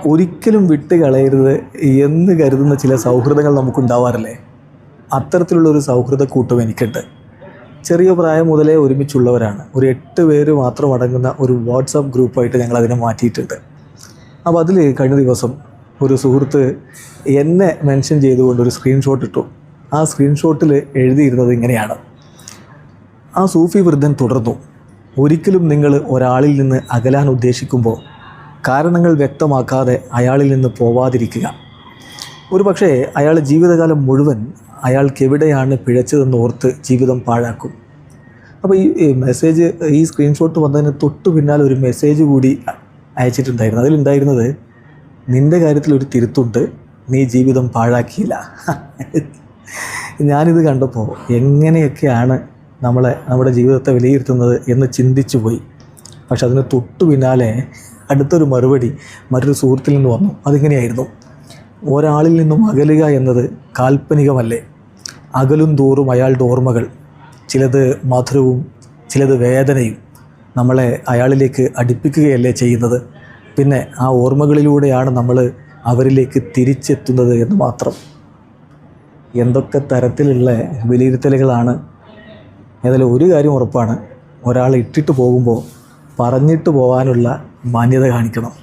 ഒരിക്കലും വിട്ട് കളയരുത് എന്ന് കരുതുന്ന ചില സൗഹൃദങ്ങൾ നമുക്കുണ്ടാവാറില്ലേ? അത്തരത്തിലുള്ളൊരു സൗഹൃദ കൂട്ടം എനിക്കുണ്ട്. ചെറിയ പ്രായം മുതലേ ഒരുമിച്ചുള്ളവരാണ്. ഒരു 8 പേര് മാത്രം അടങ്ങുന്ന ഒരു വാട്സാപ്പ് ഗ്രൂപ്പായിട്ട് ഞങ്ങളതിനെ മാറ്റിയിട്ടുണ്ട്. അപ്പോൾ അതിൽ കഴിഞ്ഞ ദിവസം ഒരു സുഹൃത്ത് എന്നെ മെൻഷൻ ചെയ്തുകൊണ്ട് ഒരു സ്ക്രീൻഷോട്ട് ഇട്ടു. ആ സ്ക്രീൻഷോട്ടിൽ എഴുതിയിരുന്നത് ഇങ്ങനെയാണ്: ആ സൂഫി വൃദ്ധൻ തുടർന്നു, ഒരിക്കലും നിങ്ങൾ ഒരാളിൽ നിന്ന് അകലാൻ ഉദ്ദേശിക്കുമ്പോൾ കാരണങ്ങൾ വ്യക്തമാക്കാതെ അയാളിൽ നിന്ന് പോവാതിരിക്കുക. ഒരു പക്ഷേ അയാൾ ജീവിതകാലം മുഴുവൻ അയാൾക്കെവിടെയാണ് പിഴച്ചതെന്ന് ഓർത്ത് ജീവിതം പാഴാക്കും. അപ്പോൾ ഈ മെസ്സേജ്, ഈ സ്ക്രീൻഷോട്ട് വന്നതിന് തൊട്ട് പിന്നാലെ ഒരു മെസ്സേജ് കൂടി അയച്ചിട്ടുണ്ടായിരുന്നു. അതിലുണ്ടായിരുന്നത്, നിൻ്റെ കാര്യത്തിൽ ഒരു തിരുത്തുണ്ട്, നീ ജീവിതം പാഴാക്കിയില്ല. ഞാനിത് കണ്ടപ്പോൾ എങ്ങനെയൊക്കെയാണ് നമ്മുടെ ജീവിതത്തെ വിലയിരുത്തുന്നത് എന്ന് ചിന്തിച്ചു പോയി. പക്ഷെ അതിന് തൊട്ടു പിന്നാലെ അടുത്തൊരു മറുപടി മറ്റൊരു സുഹൃത്തിൽ നിന്ന് വന്നു. അതിങ്ങനെയായിരുന്നു: ഒരാളിൽ നിന്നും അകലുക എന്നത് കാൽപ്പനികമല്ലേ? അകലും തോറും അയാളുടെ ഓർമ്മകൾ, ചിലത് മധുരവും ചിലത് വേദനയും, നമ്മളെ അയാളിലേക്ക് അടുപ്പിക്കുകയല്ലേ ചെയ്യുന്നത്. പിന്നെ ആ ഓർമ്മകളിലൂടെയാണ് നമ്മൾ അവരിലേക്ക് തിരിച്ചെത്തുന്നത് എന്ന് മാത്രം. എന്തൊക്കെ തരത്തിലുള്ള വിലയിരുത്തലുകളാണ്! ഏതായാലും ഒരു കാര്യം ഉറപ്പാണ്, ഒരാളെ ഇട്ടിട്ട് പോകുമ്പോൾ പറഞ്ഞിട്ട് പോകാനുള്ള മാന്യത കാണിക്കണം.